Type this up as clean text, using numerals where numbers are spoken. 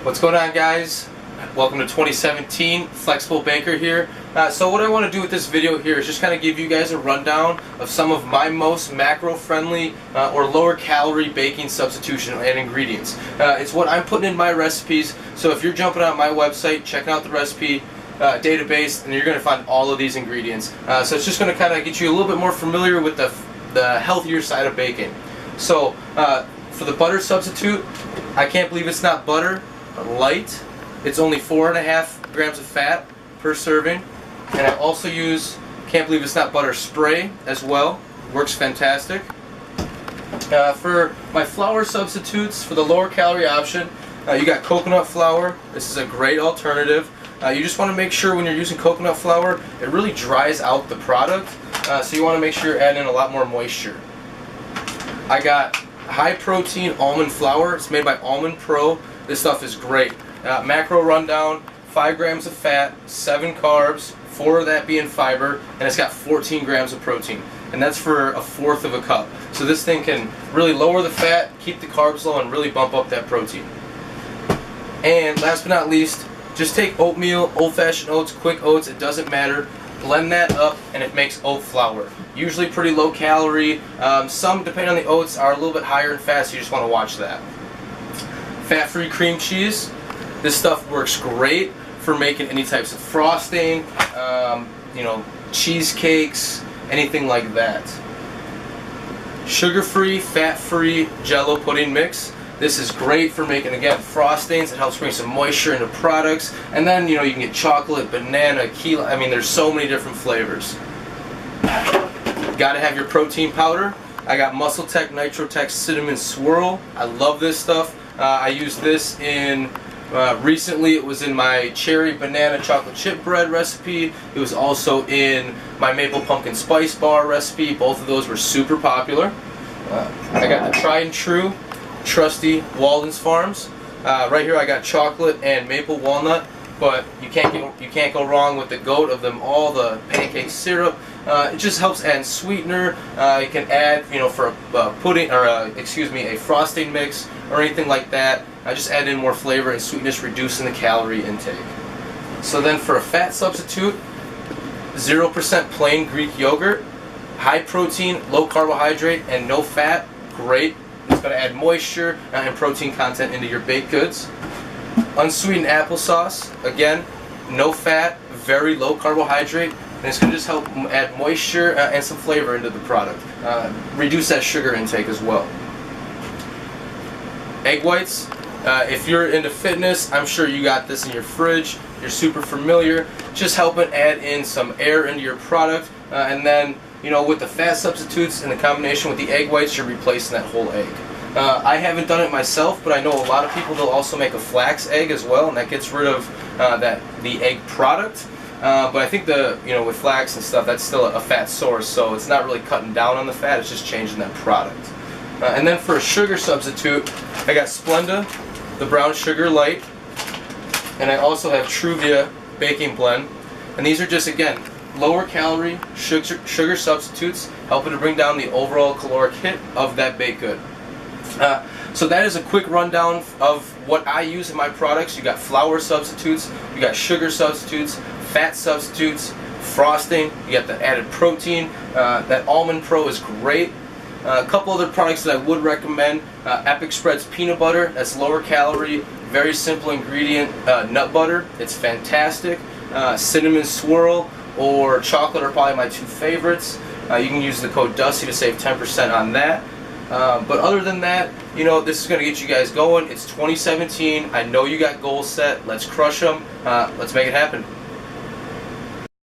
What's going on, guys? Welcome to 2017. Flexible Baker here. So what I want to do with this video here is just kind of give you guys a rundown of some of my most macro-friendly or lower-calorie baking substitution and ingredients. It's what I'm putting in my recipes, so if you're jumping on my website, checking out the recipe database, and you're going to find all of these ingredients. So it's just going to kind of get you a little bit more familiar with the healthier side of baking. So for the butter substitute, I can't believe it's not butter. Light. It's only 4.5 grams of fat per serving, and I also use, can't believe it's not butter, spray as well. Works fantastic. For my flour substitutes, for the lower calorie option, you got coconut flour. This is a great alternative. You just want to make sure when you're using coconut flour, it really dries out the product, so you want to make sure you're adding in a lot more moisture. I got high protein almond flour. It's made by Almond Pro. This stuff is great. Macro rundown: 5 grams of fat, 7 carbs, 4 of that being fiber, and it's got 14 grams of protein. And that's for 1/4 of a cup. So this thing can really lower the fat, keep the carbs low, and really bump up that protein. And last but not least, just take oatmeal, old-fashioned oats, quick oats, it doesn't matter. Blend that up and it makes oat flour. Usually pretty low calorie. Some, depending on the oats, are a little bit higher in fat, so you just want to watch that. Fat-free cream cheese. This stuff works great for making any types of frosting, cheesecakes, anything like that. Sugar-free, fat-free Jello pudding mix. This is great for making, again, frostings. It helps bring some moisture into products. And then, you can get chocolate, banana, key lime. I mean, there's so many different flavors. Gotta have your protein powder. I got MuscleTech NitroTech Cinnamon Swirl. I love this stuff. I used this in, recently it was in my cherry banana chocolate chip bread recipe. It was also in my maple pumpkin spice bar recipe. Both of those were super popular. I got the tried and true trusty Walden's Farms. Right here I got chocolate and maple walnut, but you can't go wrong with the goat of them all, the pancake syrup. It just helps add sweetener. You can add, for a pudding or a frosting mix or anything like that. I just add in more flavor and sweetness, reducing the calorie intake. So then for a fat substitute, 0% plain Greek yogurt, high protein, low carbohydrate, and no fat. Great. It's going to add moisture and protein content into your baked goods. Unsweetened applesauce, again, no fat, very low carbohydrate, and it's going to just help add moisture and some flavor into the product. Reduce that sugar intake as well. Egg whites, if you're into fitness, I'm sure you got this in your fridge. You're super familiar. Just helping add in some air into your product, and then with the fat substitutes and the combination with the egg whites, you're replacing that whole egg. I haven't done it myself, but I know a lot of people, they'll also make a flax egg as well, and that gets rid of the egg product. But I think with flax and stuff, that's still a fat source, so it's not really cutting down on the fat, it's just changing that product. And then for a sugar substitute, I got Splenda, the brown sugar light, and I also have Truvia baking blend. And these are just, again, lower calorie sugar substitutes, helping to bring down the overall caloric hit of that baked good. So that is a quick rundown of what I use in my products. You got flour substitutes, you got sugar substitutes, fat substitutes, frosting, you got the added protein. That Almond Pro is great. A couple other products that I would recommend: Epic Spreads peanut butter. That's lower calorie, very simple ingredient. Nut butter, it's fantastic. Cinnamon swirl or chocolate are probably my 2 favorites. You can use the code DUSTY to save 10% on that. But other than that, this is going to get you guys going. It's 2017. I know you got goals set. Let's crush them. Let's make it happen.